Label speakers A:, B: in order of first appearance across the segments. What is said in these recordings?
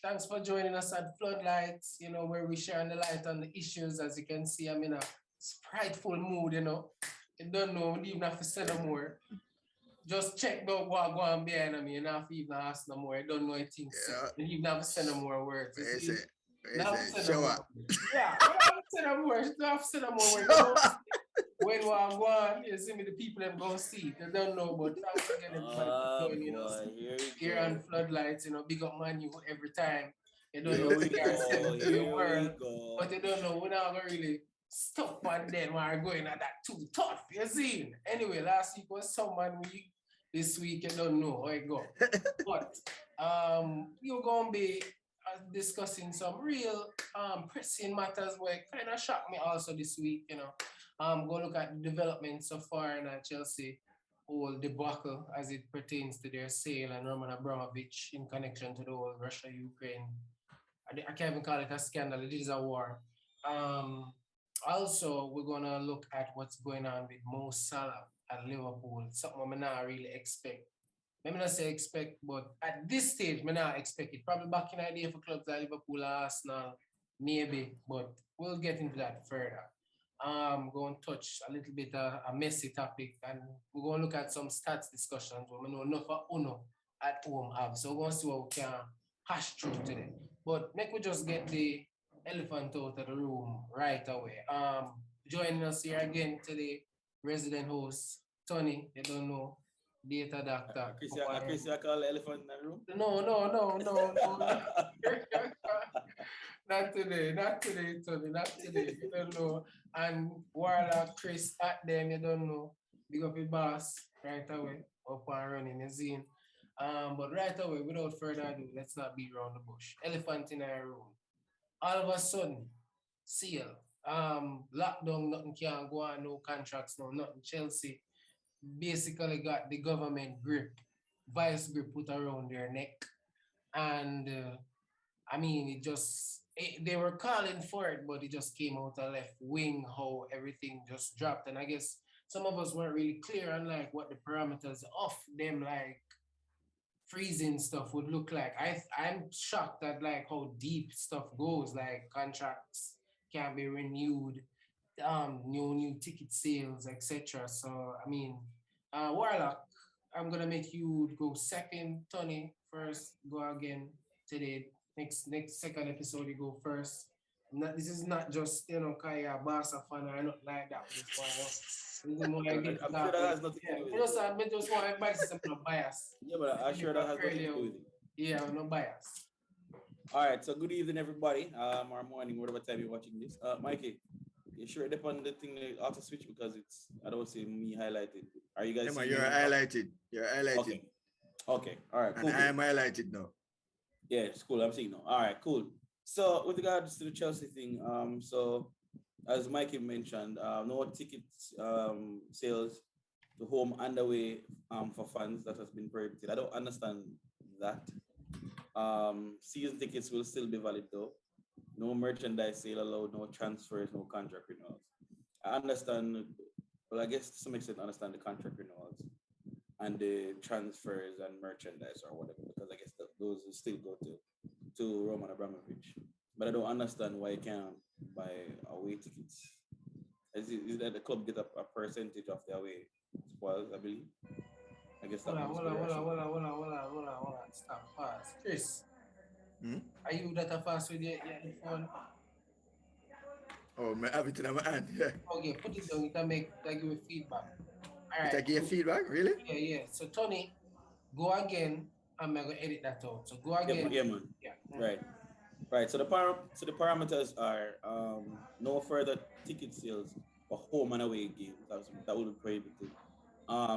A: Thanks for joining us at Floodlights, where we shine the light on the issues. As you can see, I'm in a spriteful mood. You don't know, you even have to say no more. Just check the what go on behind me. You don't have to even ask no more. I don't know anything.
B: Yeah.
A: You even have to say no more words. You
B: Where's
A: see?
B: it?
A: You
B: Where's
A: don't have to
B: it?
A: say no
B: Show
A: more
B: up.
A: words. Yeah, you don't have to say no more words. You don't have to say no more words.
B: Show up.
A: When I'm going, you see me, the people have gonna see. They don't know, but thanks again, everybody, for joining us
C: Boy, here we
A: here
C: go.
A: on Floodlights. Big up Manu every time. You don't know
C: Here
A: what
C: we
A: they are
C: go.
A: selling to the
C: Here we
A: world,
C: go.
A: but you don't know we're not gonna really stop on them or going at that too tough. You see? Anyway, last week was someone week. This week you don't know how it go. But you're gonna be discussing some real pressing matters where kind of shocked me also this week. Go look at the development so far in Chelsea whole debacle as it pertains to their sale and Roman Abramovich in connection to the whole Russia-Ukraine. I can't even call it a scandal. It is a war. Um, Also, we're gonna look at what's going on with Mo Salah at Liverpool. Something I not really expect. Let me not say expect, but at this stage, I not expect it. Probably back in the day for clubs like Liverpool, Arsenal, maybe, but we'll get into that further. Going to touch a little bit a messy topic, and we're going to look at some stats discussions where we know enough of Uno at home have. So we're going to see what we can hash through today. But make we just get the elephant out of the room right away. Joining us here again today, resident host Tony. You don't know, data doctor.
C: Chris, I call the elephant in the room.
A: No. Not today, Tony, not today. You don't know. And Warlock, Chris at them, you don't know. Big up your boss right away, up and running the scene. But right away, without further ado, let's not beat around the bush. Elephant in our room. All of a sudden, seal. Lockdown, nothing can go on, no contracts, no nothing. Chelsea basically got the government grip, vice grip put around their neck. And I mean, they were calling for it, but it just came out a left wing how everything just dropped. And I guess some of us weren't really clear on like what the parameters of them like freezing stuff would look like. I'm shocked at like how deep stuff goes, like contracts can be renewed, new ticket sales, etc. So I mean, Warlock, I'm gonna make you go second, Tony first, go again today. Next second episode you go first. This is not just Kaya Barca fan or not like that. This one, this is more like get
C: I'm sure that
A: started.
C: has nothing to
A: Yeah,
C: do with
A: I
C: it.
A: just want everybody to say no bias.
C: Yeah, but I'm sure that has nothing to do with it.
A: Yeah, no bias.
C: All right, so good evening, everybody. Or morning, whatever time you're watching this. Mikey, you sure it depend on the thing the auto switch because I don't see me highlighted. Are you guys
B: Yeah, man,
C: seeing
B: you're
C: me?
B: highlighted. You're highlighted.
C: Okay. All right, cool.
B: And I am highlighted now.
C: Yeah, it's cool. I'm seeing now. All right, cool. So with regards to the Chelsea thing, so as Mikey mentioned, no tickets sales to home and away for fans that has been prohibited. I don't understand that. Season tickets will still be valid though. No merchandise sale allowed, no transfers, no contract renewals. I understand, well, I guess to some extent I understand the contract renewals and the transfers and merchandise or whatever, because I guess those will still go to Roman Abramovich. But I don't understand why you can't buy away tickets. Is that the club get a percentage of the away spoils, I believe? I guess that must be rational.
A: Hold on. Stop. Pause. Chris,
B: Hmm?
A: are you that fast with your phone?
B: Oh, I have it in my hand. Yeah.
A: Okay, put it down. You can give you feedback. All
B: Did
A: right.
B: I give
A: Cool.
B: feedback? Really?
A: Yeah. So Tony, go again. I'm gonna edit that out. So go again.
C: Yeah, man.
A: Yeah.
C: Right. Right. So the parameters are no further ticket sales for home and away games. That will be prohibited.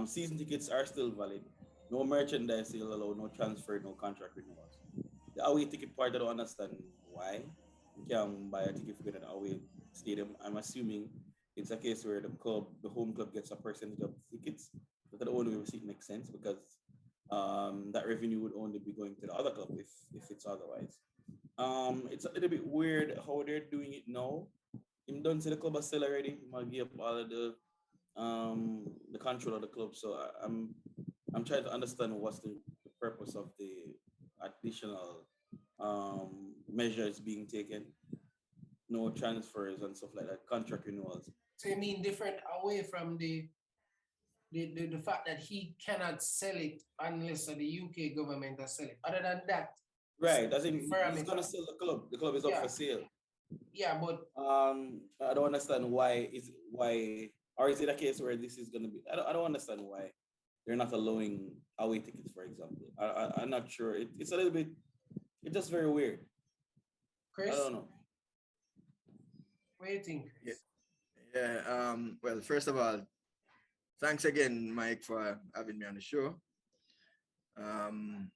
C: Season tickets are still valid. No merchandise sale allowed, no transfer, no contract renewals. The away ticket part, I don't understand why. You can buy a ticket for an away stadium. I'm assuming it's a case where the home club gets a percentage of tickets. But the only way it makes sense because that revenue would only be going to the other club if it's otherwise. It's a little bit weird how they're doing it now. Him done to the club are still already. I'll give up all of the control of the club. So I'm trying to understand what's the purpose of the additional measures being taken, no transfers and stuff like that, contract renewals.
A: So you mean different away from the fact that he cannot sell it unless the UK government has sell it. Other than that,
C: Right, as in he's
A: parameter.
C: gonna sell the club. The club is up
A: Yeah.
C: for sale.
A: Yeah, but
C: I don't understand why, or is it a case where this is gonna be? I don't understand why they're not allowing away tickets, for example. I'm not sure. It's a little bit. It's just very weird.
A: Chris,
C: I don't know.
A: what do you think, Chris?
B: Yeah. Well, first of all, thanks again, Mike, for having me on the show. And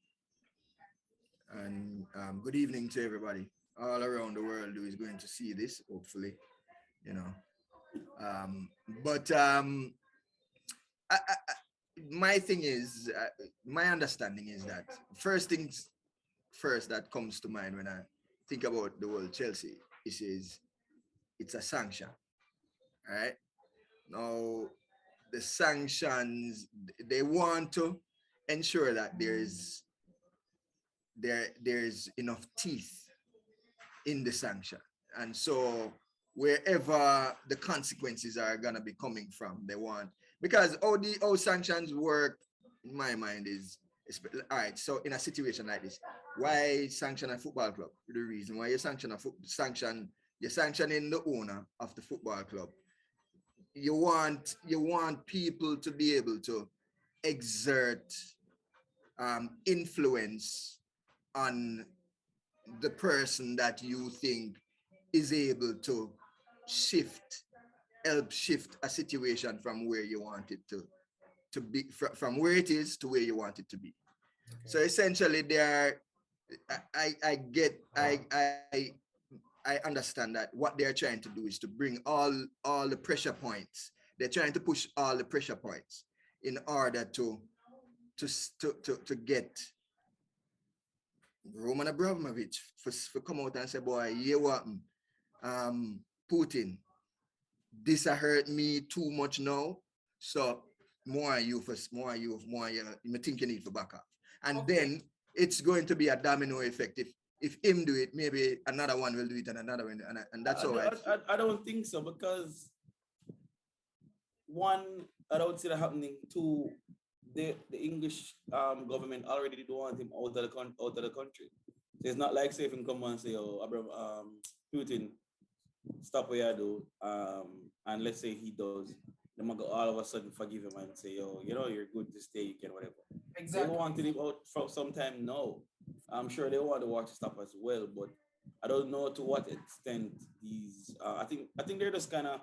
B: good evening to everybody all around the world who is going to see this, hopefully, you know. But my thing is, my understanding is that first things first that comes to mind when I think about the word Chelsea is it's a sanction, all right? Now, the sanctions, they want to ensure that there's enough teeth in the sanction. And so wherever the consequences are gonna be coming from, they want, because how sanctions work in my mind is all right. So in a situation like this, why sanction a football club? The reason why you you're sanctioning the owner of the football club. You want people to be able to exert influence on the person that you think is able to help shift a situation from where you want it to be, from where it is to where you want it to be. Okay. So essentially, I understand that what they're trying to do is to bring all the pressure points. They're trying to push all the pressure points in order to get Roman Abramovich for come out and say, boy, you what, Putin, this hurt me too much now. So more you, I think you need to back up. And okay. Then it's going to be a domino effect. If him do it, maybe another one will do it and another one, and that's all right.
C: I don't think so, because one, I don't see that happening. Two, the English government already did want him out of the country. So it's not like say if him come and say, oh, Putin, stop what you do, and let's say he does, they're gonna all of a sudden forgive him and say, yo, you're good to stay, you can whatever. Exactly. They wanted him out for some time now. I'm sure they want the war to stop as well, but I don't know to what extent these. I think they're just kind of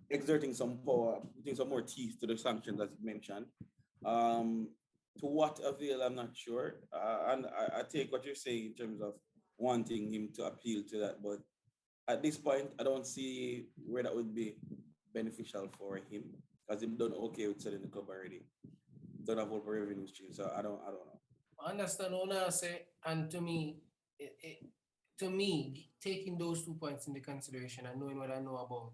C: exerting some power, putting some more teeth to the sanctions, as you mentioned. To what avail, I'm not sure. And I take what you're saying in terms of wanting him to appeal to that, but at this point, I don't see where that would be beneficial for him, because he's done okay with selling the club already. Don't have over revenue stream, so I don't know.
A: I understand what I say, and to me, taking those 2 points into consideration and knowing what I know about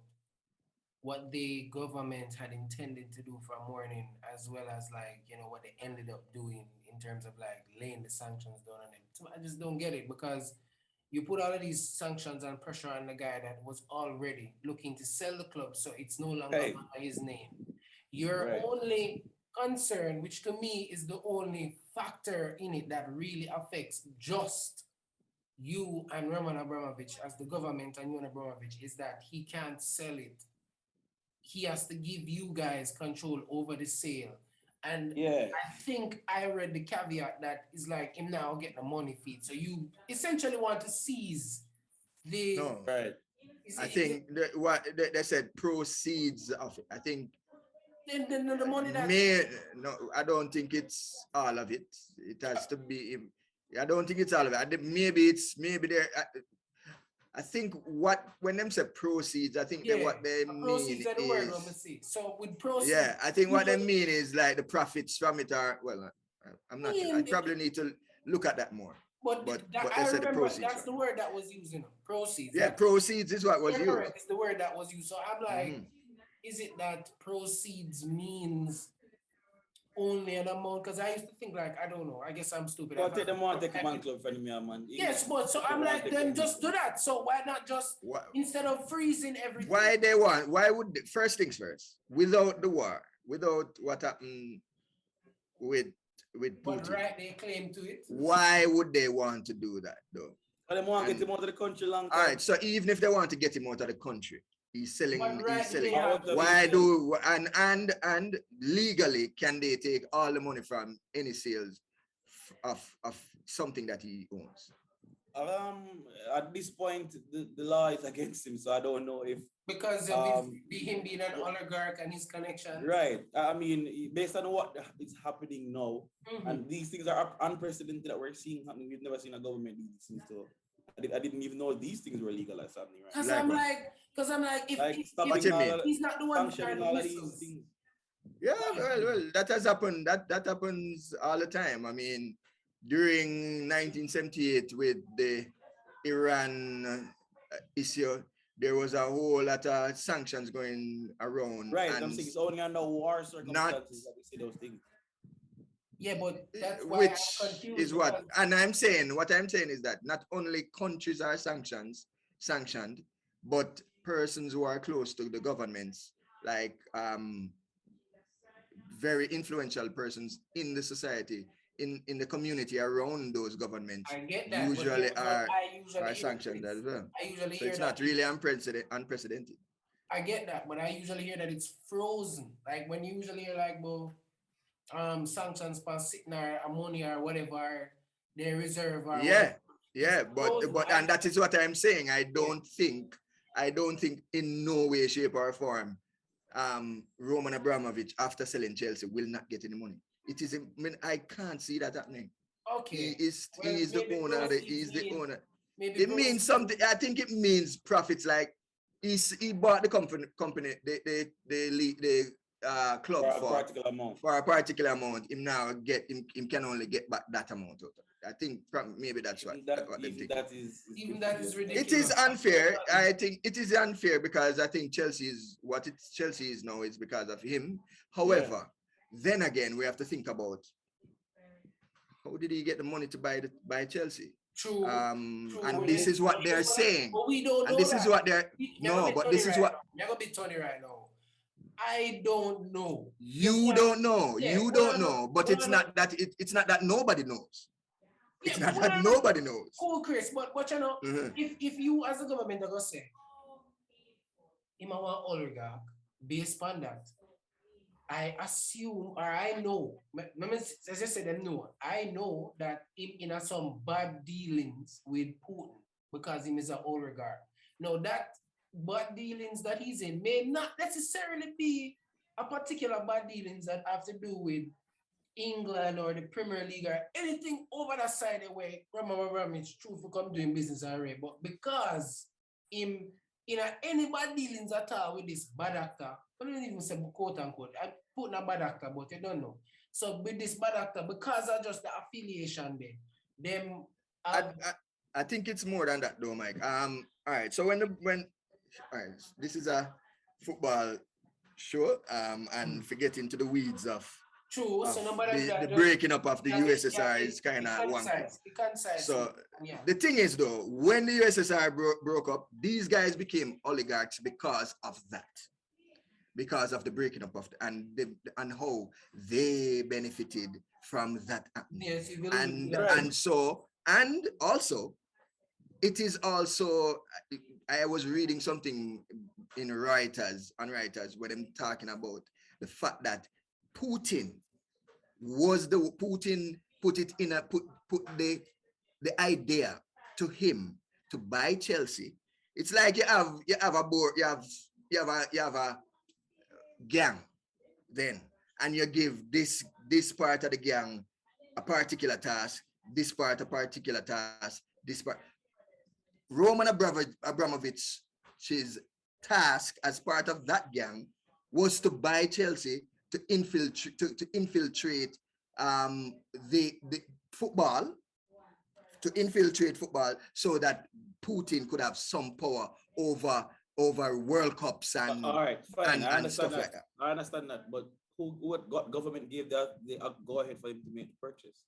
A: what the government had intended to do from morning, as well as what they ended up doing in terms of laying the sanctions down on them. So I just don't get it, because you put all of these sanctions and pressure on the guy that was already looking to sell the club, so it's no longer under his name. Your only concern, which to me is the only factor in it that really affects just you and Roman Abramovich as the government and you and Abramovich, is that he can't sell it. He has to give you guys control over the sale. And I think I read the caveat that is him now getting a money feed. So you essentially want to seize the...
B: No, right. I think what they said, proceeds of it. I think
A: the money that...
B: No, I don't think it's all of it. It has to be... I don't think it's all of it. Maybe there... I think when them say proceeds, I think that what they mean
A: proceeds are the word, so with proceeds,
B: I think what they mean is the profits from it are, well, I'm not sure. I probably need to look at that more.
A: But I remember that's the word that was used, proceeds.
B: Yeah, proceeds is what was used.
A: Correct, it's the word that was used. So I'm is it that proceeds means only an amount? Because I used to think like, I don't know. I guess I'm stupid.
C: But take them on, take a man club from me, man.
A: Yes, but so I'm like, then just do that. So why not just instead of freezing everything?
B: Why would first things first, without the war, without what happened with Putin?
A: But right, they claim to it.
B: Why would they want to do that though?
C: But they want to get him out of the country long time.
B: All right, so even if they want to get him out of the country, he's selling.
A: Why
B: do and legally can they take all the money from any sales of something that he owns?
C: At this point, the law is against him, so I don't know if
A: because of him being an oligarch and his connection.
C: Right. I mean, based on what is happening now, and these things are unprecedented that we're seeing happening. We've never seen a government do these things. So I didn't even know these things were legal as happening. Right.
A: Because I'm like, if he's not the one
C: sanctioning all of these things.
B: Yeah, well, that has happened. That happens all the time. I mean, during 1978 with the Iran issue, there was a whole lot of sanctions going around.
C: Right, I'm saying it's only under war circumstances that we see those things.
A: Yeah, but that's why
B: which is what, and what I'm saying is that not only countries are sanctioned, but persons who are close to the governments, like very influential persons in the society, in the community around those governments,
A: I get that,
B: usually are sanctioned as well. So it's not really unprecedented.
A: I get that, but I usually hear that it's frozen. Like when you usually hear like, well, sanctions for sitting or money or whatever they reserve or
B: but and that is what I'm saying. I don't think in no way, shape or form Roman Abramovich, after selling Chelsea, will not get any money. It is, I mean, I can't see that happening.
A: Okay.
B: He is the owner. He's the owner. It means something. I think it means profits. Like he bought the company, the club for a particular amount. Him now him can only get back that amount. I think maybe that's what they think.
A: That is ridiculous.
B: It is unfair. I think it is unfair because I think Chelsea is now is because of him. However, then again, we have to think about how did he get the money to buy Chelsea?
A: True.
B: And this is what they're saying.
A: But we don't know.
B: And this is what they're but this is what
A: you're gonna be Tony right now. I don't know.
B: You don't know. You don't know. But it's not that nobody knows. It's not that nobody knows.
A: Cool, Chris. But you know, if you as a government are gonna say, him a one oligarch based on that, I assume or I know, as I said, I know that him in some bad dealings with Putin because him is an oligarch. Now that bad dealings that he's in may not necessarily be a particular bad dealings that have to do with England or the Premier League or anything over that side of way. It's true for come doing business already, but because him in any bad dealings at all with this bad actor, I don't even say quote unquote, I put a bad actor, but you don't know. So with this bad actor, because of just the affiliation there, them
B: I think it's more than that though, Mike. All right, so when all right, this is a football show, and forgetting to the weeds of
A: true. So
B: the breaking up of the USSR is kind of one. So the thing is though, when the USSR broke up, these guys became oligarchs because of that, because of the breaking up of and how they benefited from that happening.
A: Yes,
B: and also it is also, I was reading something in Reuters where them talking about the fact that Putin put the idea to him to buy Chelsea. It's like you have a board, you have a gang then, and you give this part of the gang a particular task, this part a particular task, this part. Roman Abramovich's task as part of that gang was to buy Chelsea to infiltrate the football, so that Putin could have some power over World Cups and
C: all right, fine. I understand
B: stuff
C: that.
B: like that.
C: I understand that, but what government gave that the go ahead for him to make the purchase?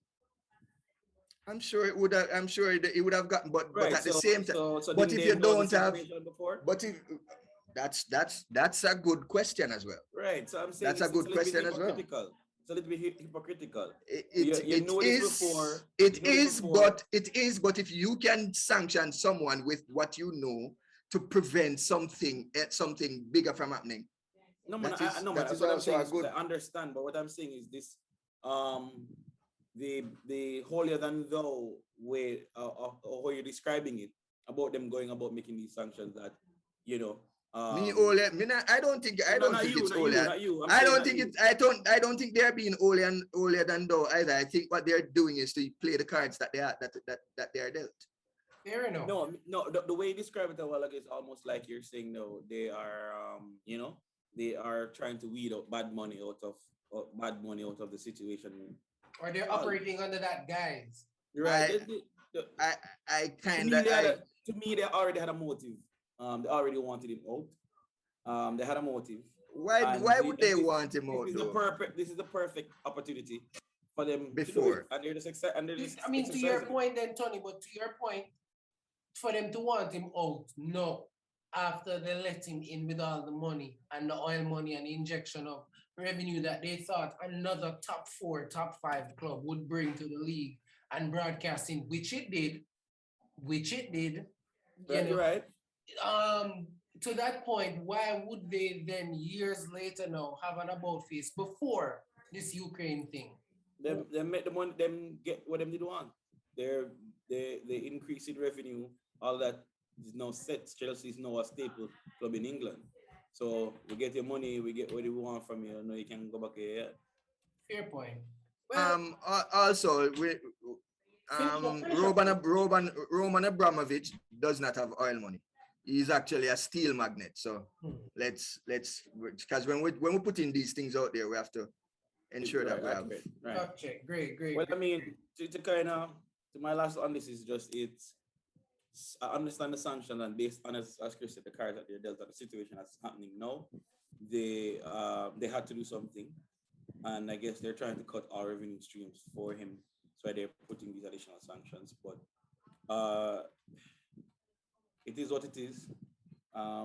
B: I'm sure it would have. I'm sure it would have gotten, but
C: Right.
B: at the same time,
C: So
B: but
C: didn't
B: if
C: they
B: you
C: know
B: don't
C: this
B: have,
C: information before?
B: but if that's a good question as well.
C: Right. So I'm saying
B: That's a
C: it's
B: good
C: a little bit
B: question as well.
C: hypocritical. It's a little bit hypocritical. You
B: It
C: know this
B: is
C: before. You
B: it
C: know this
B: is,
C: before.
B: but if you can sanction someone with what you know to prevent something bigger from happening,
C: No man, no man.
B: that
C: That's
B: is
C: what I'm
B: also
C: saying.
B: a good.
C: I understand, but what I'm saying is this: um, the holier than thou way of how you're describing it about them going about making these sanctions. That you know,
B: Me
C: um,
B: only, me not, I
C: no,
B: don't think it's only.
C: not you. I'm
B: I
C: saying
B: don't
C: not
B: think
C: you.
B: it. I don't think they're being holier than thou either. I think what they're doing is to play the cards that they are dealt.
A: Fair enough.
C: No. The way you describe it a while ago is almost like you're saying no. They are, they are trying to weed out bad money out of the situation.
A: Or they're
C: Well,
A: operating under that guise.
C: right. The-
B: I
C: to
B: kind
C: me,
B: of I
C: to me, they already had a motive. They already wanted him out. They had a motive, and
B: why would they want him
C: this
B: out
C: is the
B: though
C: perfect opportunity for them to do it,
B: before?
C: and they're just
A: I mean, to your
C: exercising it.
A: point then, Tony, but to your point, for them to want him out, no. After they let him in with all the money and the oil money and the injection of revenue that they thought another top 4, top 5 club would bring to the league and broadcasting, which it did, you
C: Right, you're
A: know.
C: right.
A: To that point, why would they then years later now have an about face before this Ukraine thing?
C: They make the money, them get what them did want. They're they increase in revenue, all that is now set. Chelsea is now a staple club in England. So we get your money, we get what you want from you. No, you can go back here.
A: Fair point. Well,
B: Also
A: finish up, finish up.
B: Roman Abramovich does not have oil money. He's actually a steel magnet. So let's because when we put in these things out there, we have to ensure that we have.
C: Right.
A: Okay, great.
C: Well, I mean, to kind of to my last on this is just I understand the sanction and based on as Chris said, the cards that they're dealt at the situation that's happening now, they had to do something, and I guess they're trying to cut all revenue streams for him, so they're putting these additional sanctions. But it is what it is. I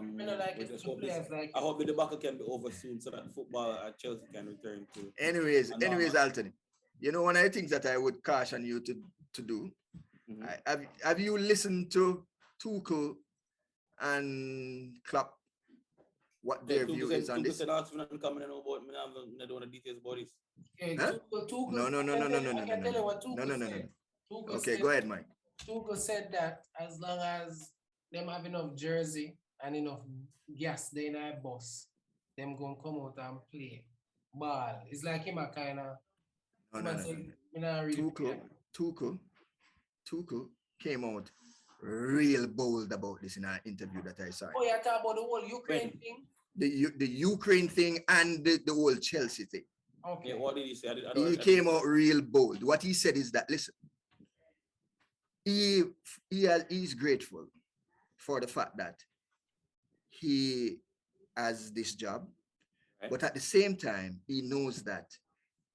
C: hope the debacle can be over soon so that football at Chelsea can return to.
B: Anyways, Alton, you know one of the things that I would caution you to do. Mm-hmm. Have you listened to Tuchel and Klopp? What their view is on this?
C: No.
B: Okay, go ahead, Mike.
A: Tuchel said that as long as them have enough jersey and enough gas they in a bus, them gonna come out and play ball. It's like him a kind of.
B: Tuchel came out real bold about this in an interview that I saw.
A: Oh, you talk about the whole Ukraine thing?
B: The Ukraine thing and the whole Chelsea thing.
A: Okay.
C: What did he say?
B: He came out real bold. What he said is that, listen, he's grateful for the fact that he has this job, right? But at the same time, he knows that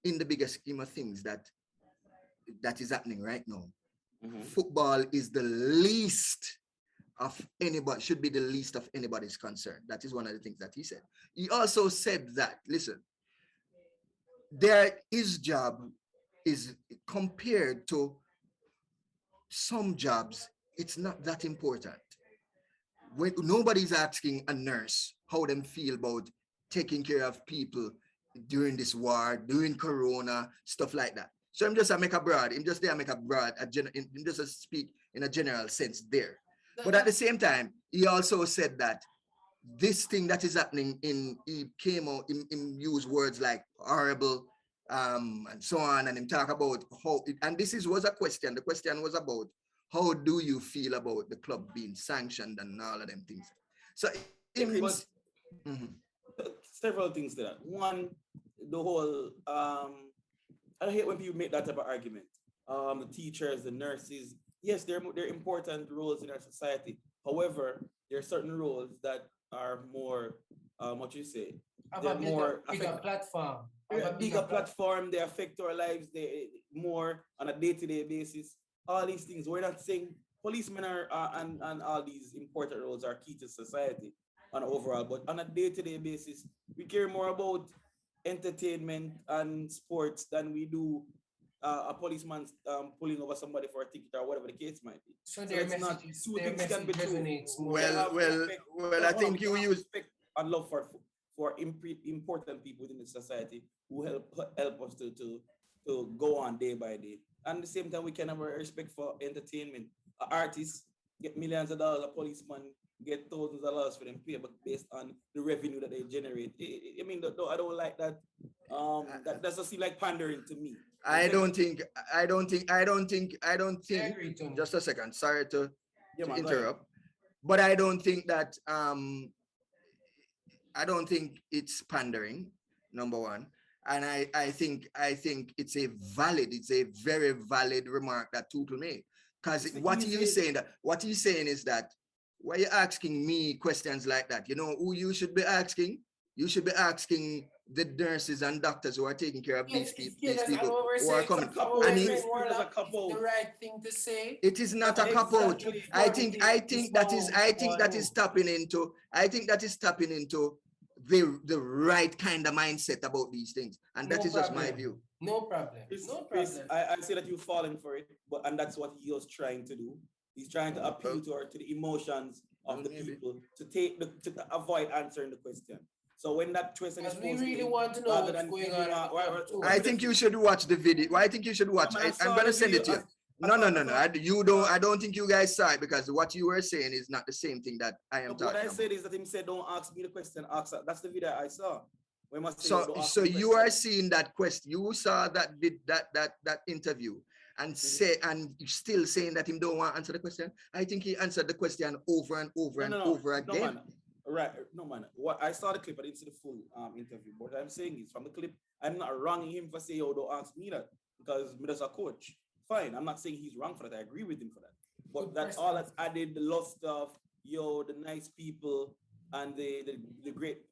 B: in the bigger scheme of things that is happening right now, football is the least of anybody, should be the least of anybody's concern. That is one of the things that he said. He also said that, listen, his job is compared to some jobs, it's not that important. When nobody's asking a nurse how them feel about taking care of people during this war, during Corona, stuff like that. So I'm just a make a broad. I'm just just speak in a general sense there. But at the same time, he also said that this thing that is happening he came out, he used words like horrible, and so on, and him talk about how, and this was a question. The question was about how do you feel about the club being sanctioned and all of them things. So
C: several things to that. One, the whole I hate when people make that type of argument. The teachers, the nurses, yes, they're important roles in our society. However, there are certain roles that are more
A: have
C: they're
A: a
C: more
A: bigger platform.
C: a bigger platform, they affect our lives they more on a day-to-day basis. All these things. We're not saying policemen are and all these important roles are key to society on overall, but on a day-to-day basis, we care more about entertainment and sports than we do a policeman pulling over somebody for a ticket or whatever the case might be.
A: So
C: So
A: their
C: it's not
A: messages,
C: two
A: their
C: things can
A: message
C: be true.
A: resonates
C: We
A: more.
C: can
B: Well,
C: have
B: well,
C: respect.
B: well.
C: No,
B: I
C: hold on, we
B: think
C: can
B: you
C: have
B: use.
C: respect and love for important people within the society who help us to go on day by day. And at the same time, we can have a respect for entertainment. Artists get millions of dollars, a policeman get thousands of dollars for them pay, but based on the revenue that they generate. I mean, I don't like that. That doesn't seem like pandering to me.
B: I don't think. I don't think. I don't think. I don't
A: I
B: think.
A: agree, Tony.
B: Just a second. Sorry to
C: Yeah, man, go ahead.
B: interrupt, but I don't think that. I don't think it's pandering. Number one, and I think it's a very valid remark that Tuchel made. Because
C: It's the
B: what he's
C: easiest.
B: saying is that why you asking me questions like that? You know who you should be asking? You should be asking the nurses and doctors who are taking care of these people,
A: Yeah, that's
B: people
A: what we're
B: who are
A: saying.
B: coming.
C: Couple
A: What
B: And
A: we're
B: he,
A: saying,
C: There's a
A: Warlock,
C: couple.
A: it's the right thing to say.
B: it is not a
A: That's
B: couple.
A: exactly
B: I
A: the
B: think
A: point.
B: I think that is I think that is tapping into the right kind of mindset about these things. And that
A: No
B: is just my
A: problem.
B: view.
A: No problem. No
C: Chris,
A: problem.
C: I say that you've fallen for it, and that's what he was trying to do. He's trying to appeal to the emotions of the
B: Maybe.
C: people to avoid answering the question. So when that question is
A: Because we
C: posed to
A: really
C: him,
A: want to know
C: rather
A: what's
C: than
A: going
C: give
A: on
C: him
A: at the camp too.
B: I think you should watch the video. Well, I think you should watch.
C: No, man, I
B: I'm
C: saw
B: gonna
C: the
B: send it to
C: video.
B: you.
C: I
B: No.
C: thought-
B: I don't think you guys saw it because what you were saying is not the same thing that I am
C: What
B: talking
C: I
B: about.
C: said is that him said, "Don't ask me the question. Ask." That's the video I saw. We must say,
B: So,
C: "Don't ask
B: so
C: me the
B: you
C: question."
B: are seeing that question. You saw that interview and say and still saying that him don't want to answer the question. I think he answered the question over and over over
C: No,
B: again.
C: man. Right, no man. What I saw the clip, I didn't see the full interview. But what I'm saying is from the clip, I'm not wronging him for saying, "Oh, don't ask me that," because me as a coach. Fine, I'm not saying he's wrong for that. I agree with him for that. But
A: Good
C: that's all that's added, the love stuff, the nice people, and the great.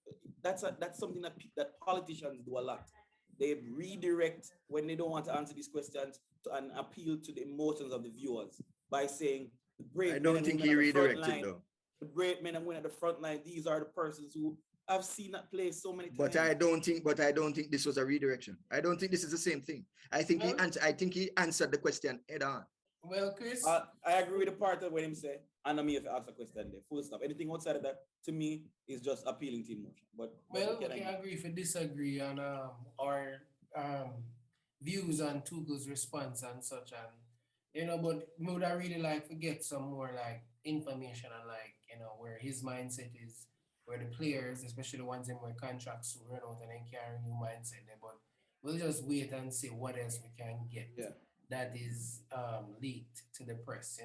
C: That's something that politicians do a lot. They redirect when they don't want to answer these questions and appeal to the emotions of the viewers by saying the brave
B: I
C: men
B: don't
C: and
B: think
C: women
B: he
C: at the front
B: redirected
C: line,
B: though.
C: the brave men and women at the front line, these are the persons who I've seen that play so many times.
B: But I don't think this was a redirection. I don't think this is the same thing. I think he answered the question head on.
A: Well, Chris,
C: I agree with the part of when him say, and I mean if you ask a question there, full stop. Anything outside of that, to me, is just appealing to emotion. But
A: well, we can agree if we disagree on our views on Tuchel's response and such, and but we would I really like to get some more like information on like where his mindset is, where the players, especially the ones in where contracts run out and then carry new mindset there. But we'll just wait and see what else we can get that is leaked to the press,